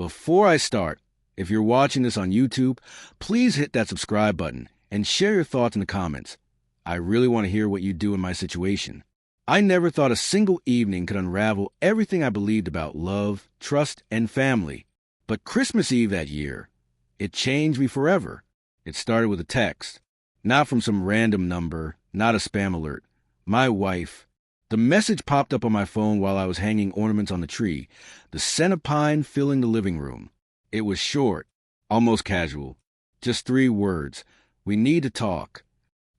Before I start, if you're watching this on YouTube, please hit that subscribe button and share your thoughts in the comments. I really want to hear what you do in my situation. I never thought a single evening could unravel everything I believed about love, trust, and family. But Christmas Eve that year, it changed me forever. It started with a text. Not from some random number, not a spam alert. My wife. The message popped up on my phone while I was hanging ornaments on the tree, the scent of pine filling the living room. It was short, almost casual. Just 3 words. We need to talk.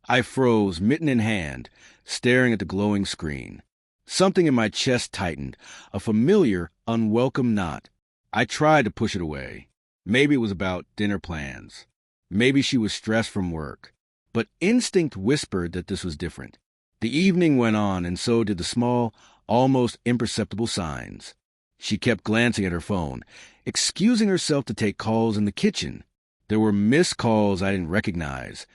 I froze, mitten in hand, staring at the glowing screen. Something in my chest tightened, a familiar, unwelcome knot. I tried to push it away. Maybe it was about dinner plans. Maybe she was stressed from work. But instinct whispered that this was different. The evening went on, and so did the small, almost imperceptible signs. She kept glancing at her phone, excusing herself to take calls in the kitchen. There were missed calls I didn't recognize,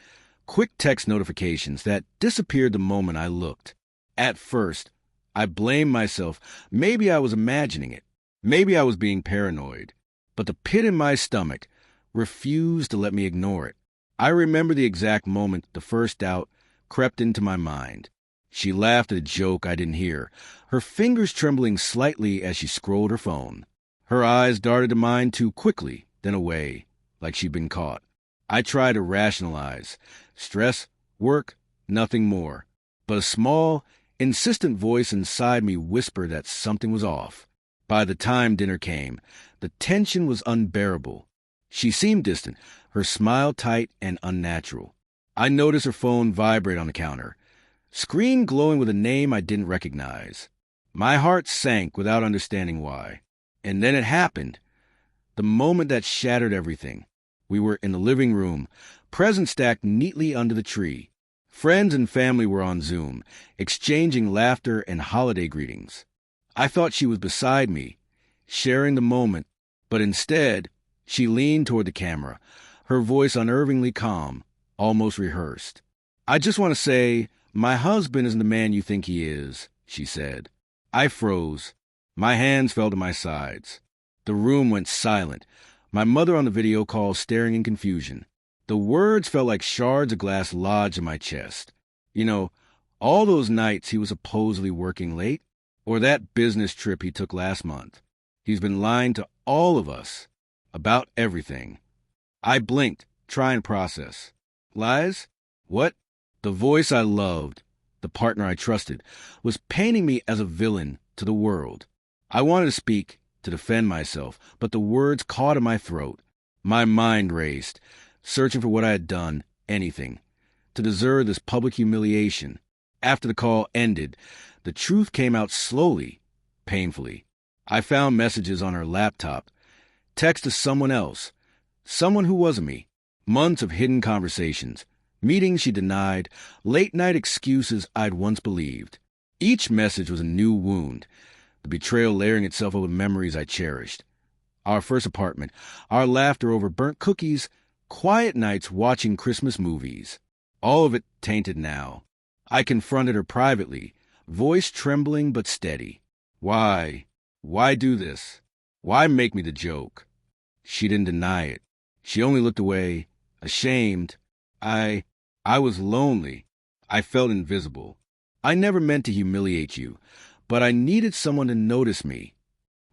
quick text notifications that disappeared the moment I looked. At first, I blamed myself. Maybe I was imagining it. Maybe I was being paranoid. But the pit in my stomach refused to let me ignore it. I remember the exact moment the first doubt crept into my mind. She laughed at a joke I didn't hear, her fingers trembling slightly as she scrolled her phone. Her eyes darted to mine too quickly, then away, like she'd been caught. I tried to rationalize. Stress, work, nothing more. But a small, insistent voice inside me whispered that something was off. By the time dinner came, the tension was unbearable. She seemed distant, her smile tight and unnatural. I noticed her phone vibrate on the counter, screen glowing with a name I didn't recognize. My heart sank without understanding why. And then it happened. The moment that shattered everything. We were in the living room, presents stacked neatly under the tree. Friends and family were on Zoom, exchanging laughter and holiday greetings. I thought she was beside me, sharing the moment, but instead, she leaned toward the camera, her voice unnervingly calm, almost rehearsed. I just want to say, my husband isn't the man you think he is, she said. I froze. My hands fell to my sides. The room went silent, my mother on the video call staring in confusion. The words felt like shards of glass lodged in my chest. You know, all those nights he was supposedly working late, or that business trip he took last month. He's been lying to all of us about everything. I blinked, trying to process. Lies? What? The voice I loved, the partner I trusted, was painting me as a villain to the world. I wanted to speak, to defend myself, but the words caught in my throat. My mind raced, searching for what I had done, anything, to deserve this public humiliation. After the call ended, the truth came out slowly, painfully. I found messages on her laptop, text to someone else, someone who wasn't me, months of hidden conversations, meetings she denied, late-night excuses I'd once believed. Each message was a new wound, the betrayal layering itself over memories I cherished. Our first apartment, our laughter over burnt cookies, quiet nights watching Christmas movies. All of it tainted now. I confronted her privately, voice trembling but steady. Why? Why do this? Why make me the joke? She didn't deny it. She only looked away, ashamed. I was lonely. I felt invisible. I never meant to humiliate you, but I needed someone to notice me.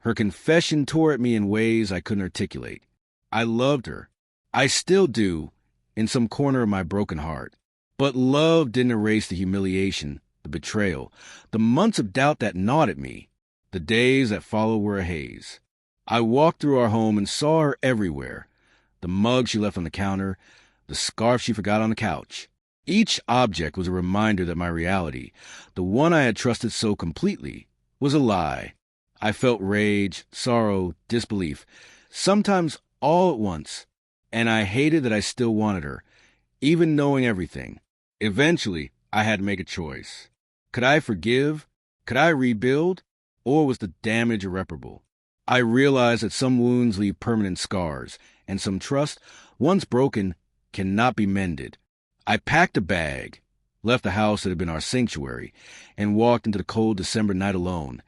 Her confession tore at me in ways I couldn't articulate. I loved her. I still do, in some corner of my broken heart. But love didn't erase the humiliation, the betrayal, the months of doubt that gnawed at me. The days that followed were a haze. I walked through our home and saw her everywhere. The mug she left on the counter, the scarf she forgot on the couch. Each object was a reminder that my reality, the one I had trusted so completely, was a lie. I felt rage, sorrow, disbelief, sometimes all at once, and I hated that I still wanted her, even knowing everything. Eventually, I had to make a choice. Could I forgive? Could I rebuild? Or was the damage irreparable? I realized that some wounds leave permanent scars, and some trust, once broken, cannot be mended. I packed a bag, left the house that had been our sanctuary, and walked into the cold December night alone,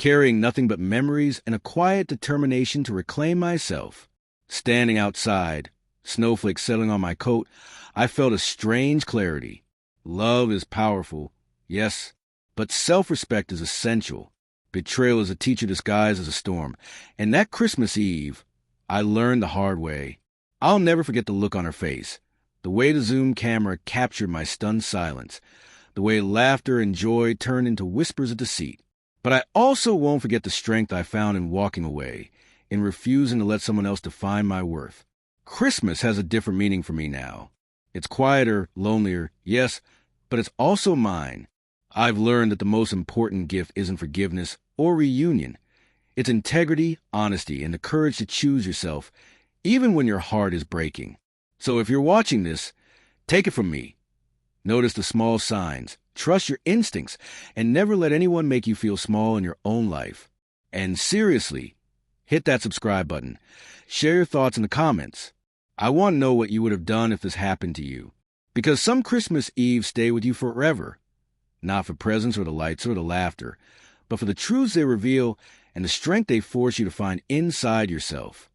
carrying nothing but memories and a quiet determination to reclaim myself. Standing outside, snowflakes settling on my coat, I felt a strange clarity. Love is powerful, yes, but self-respect is essential. Betrayal is a teacher disguised as a storm. And that Christmas Eve, I learned the hard way. I'll never forget the look on her face, the way the Zoom camera captured my stunned silence, the way laughter and joy turned into whispers of deceit. But I also won't forget the strength I found in walking away, in refusing to let someone else define my worth. Christmas has a different meaning for me now. It's quieter, lonelier, yes, but it's also mine. I've learned that the most important gift isn't forgiveness or reunion. It's integrity, honesty, and the courage to choose yourself, even when your heart is breaking. So if you're watching this, take it from me. Notice the small signs, trust your instincts, and never let anyone make you feel small in your own life. And seriously, hit that subscribe button. Share your thoughts in the comments. I want to know what you would have done if this happened to you. Because some Christmas Eves stay with you forever. Not for presents or the lights or the laughter, but for the truths they reveal and the strength they force you to find inside yourself.